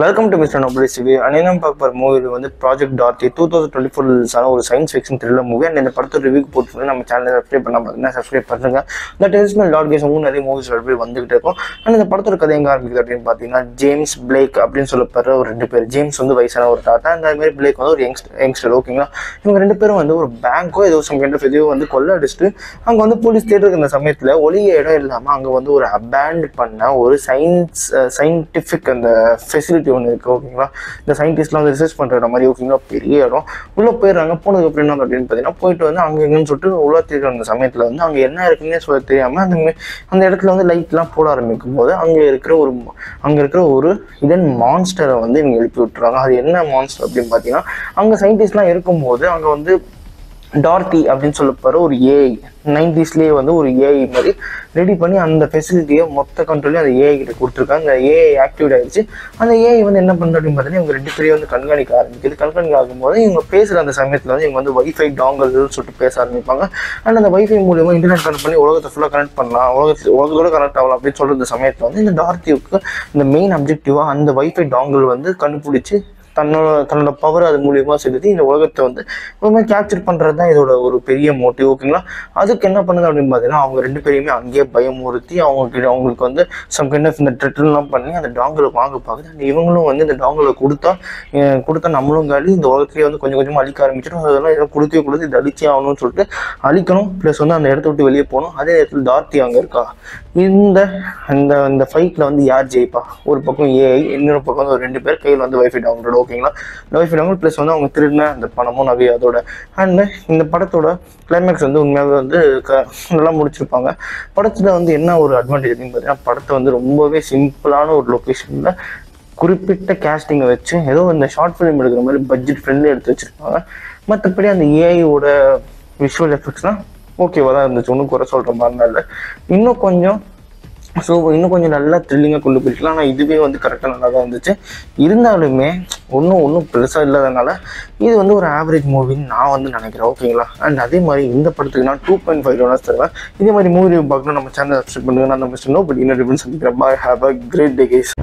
Welcome to mister nobody's review. அன்னைக்கு பார்க்க movie வந்து ப்ராஜெக்ட் டார்த்தி 2024 ஒரு science fiction thriller movie. And இந்த படத்தை ரிவ்யூக்கு போட்டு நம்ம சேனலை சப்ஸ்கிரைப் பண்ண பார்த்தீங்கன்னா சப்ஸ்கிரைப் பண்ணுங்க. இந்த டெலிஸ்மல் டாட் கேஸ் நிறைய மூவிஸ் வந்துகிட்டு இருக்கும். அண்ட் இந்த படத்தோட கதை எங்கே ஆரம்பிக்குது அப்படின்னு பார்த்தீங்கன்னா, ஜேம்ஸ் பிளேக் அப்படின்னு சொல்லப்படுற ஒரு 2 பேர். ஜேம்ஸ் வந்து வயசான ஒரு தாத்தா, அந்த மாதிரி பிளேக் வந்து ஒரு யங்ஸ்டர். ஓகேங்களா, இவங்க 2 பேரும் வந்து ஒரு பேங்கோ ஏதோ சம் கைண்ட் ஆஃப் எதையோ வந்து கொள்ள அடிச்சுட்டு அங்கே வந்து போலீஸ் தேட்டருக்கு இந்த சமயத்தில் ஒளிய இடம் இல்லாமல் அங்கே வந்து ஒரு அபேண்ட் பண்ண ஒரு சயின்டிஃபிக் அந்த ஃபெசிலிட்டி ஒன்று இருக்குது. ஓகேங்களா, இந்த சயின்டிஸ்ட்லாம் வந்து ரிசர்ச் பண்ணுற மாதிரி. ஓகேங்களா, பெரிய இடம் உள்ளே போயிடுறாங்க. போனதுக்கு அப்புறம் என்ன அப்படின்னு பார்த்தீங்கன்னா, போயிட்டு வந்து அங்கே எங்கன்னு சொல்லிட்டு உள்ள தேடுற அந்த சமயத்தில் வந்து அங்கே என்ன இருக்குன்னே சொல்ல தெரியாமல் அந்த இடத்துல வந்து லைட்லாம் போட ஆரம்பிக்கும் போது அங்கே இருக்கிற ஒரு இதன் மான்ஸ்டரை வந்து இவங்க எழுப்பி விட்டுறாங்க. அது என்ன மான்ஸ்டர் அப்படின்னு பார்த்தீங்கன்னா, அங்கே சயின்டிஸ்ட்லாம் இருக்கும்போது அங்கே வந்து டார்த்தி அப்படின்னு சொல்லப்படுற ஒரு ஏஐ 90s வந்து ஒரு ஏஐ மாதிரி ரெடி பண்ணி அந்த ஃபெசிலிட்டியை மொத்த கண்ட்ரோலையும் அந்த ஏஐ கிட்ட கொடுத்துருக்காங்க. அந்த ஏஐ ஆக்டிவேட் ஆகிடுச்சு. அந்த ஏஐ வந்து என்ன பண்ணுறது அப்படின்னு பார்த்தீங்கன்னா, இவங்க 2 பேரையும் வந்து கண்காணிக்க ஆரம்பிக்குது. கண்காணிக்க ஆகும்போது இவங்க பேசுகிற அந்த சமயத்தில் வந்து இவங்க வந்து வைஃபை டாங்கல்னு சொல்லிட்டு பேச ஆரம்பிப்பாங்க. அண்ட் அந்த வைஃபை மூலியமாக இன்டர்நெட் கனெக்ட் பண்ணி உலகத்தை ஃபுல்லாக கனெக்ட் பண்ணலாம், உலகத்தோட கனெக்ட் ஆகலாம் அப்படின்னு சொல்கிற சமயத்தில் வந்து இந்த டார்த்திக்கு இந்த மெயின் அப்ஜெக்டிவாக அந்த வைஃபை டாங்கல் வந்து கண்டுபிடிச்சி தன்னோட பவர் அது மூலியமாக செலுத்தி இந்த உலகத்தை வந்து ரொம்ப கேப்சர் பண்ணுறது தான் இதோட ஒரு பெரிய மோட்டிவ். ஓகேங்களா, அதுக்கு என்ன பண்ணுது அப்படின்னு பார்த்தீங்கன்னா, அவங்க 2 பேரையுமே அங்கேயே பயமுறுத்தி அவங்களுக்கு வந்து சம் கைண்ட் ஆஃப் இந்த ட்ரெட்லாம் பண்ணி அந்த டாங்கலை வாங்க பார்க்குது. அண்ட் இவங்களும் வந்து இந்த டாங்கலை கொடுத்தா நம்மளும் காலி, இந்த உலகத்துலேயே வந்து கொஞ்சம் கொஞ்சமாக அழிக்க ஆரம்பிச்சிடும். அதெல்லாம் இதெல்லாம் கொடுத்து இது அழிச்சே ஆகணும்னு சொல்லிட்டு அழிக்கணும். ப்ளஸ் வந்து அந்த இடத்த விட்டு வெளியே போகணும். அதே நேரத்தில் டார்த்தி அங்கே இருக்கா. இந்த ஃபைட்டில் வந்து யார் ஜெயிப்பா? ஒரு பக்கம் ஏஐ, இன்னொரு பக்கம் வந்து ஒரு 2 பேர் கையில் வந்து வைஃபை டாங்கலோட. ஓகேங்களா, வைஃபை டாங்கல் ப்ளஸ் வந்து அவங்க திருடின அந்த பணமும் நகை அதோட. அண்ட் இந்த படத்தோட கிளைமேக்ஸ் வந்து உண்மையாகவே வந்து நல்லா முடிச்சிருப்பாங்க. படத்தில் வந்து என்ன ஒரு அட்வான்டேஜ் அப்படின்னு பார்த்தீங்கன்னா, படத்தை வந்து ரொம்பவே சிம்பிளான ஒரு லொக்கேஷனில் குறிப்பிட்ட கேஸ்டிங்கை வச்சு ஏதோ இந்த ஷார்ட் ஃபிலிம் எடுக்கிற மாதிரி பட்ஜெட் ஃப்ரெண்ட்லி எடுத்து வச்சுருப்பாங்க. மற்றபடி அந்த ஏஐயோட விஷுவல் எஃபெக்ட்ஸ்லாம் ஓகேவா தான் இருந்துச்சு, ஒன்றும் குறை சொல்கிற மாதிரிலாம் இல்லை. இன்னும் கொஞ்சம் நல்லா த்ரில்லிங்காக கொண்டு போயிருக்கலாம். ஆனால் இதுவே வந்து கரெக்டாக நல்லா தான் இருந்துச்சு. இருந்தாலுமே ஒன்றும் பெருசாக இல்லாதனால இது வந்து ஒரு ஆவரேஜ் மூவின்னு நான் வந்து நினைக்கிறேன். ஓகேங்களா, அண்ட் அதே மாதிரி இந்த படத்துக்கு நான் 2.5 தருவேன். இதே மாதிரி மூவி பார்க்கணும் நம்ம சேனல் சப்ஸ்கிரைப் பண்ணுங்க. நான் மிஸ்டர் நோபடி இன்னும் சந்திக்கிறேன். Bye, have a great day guys.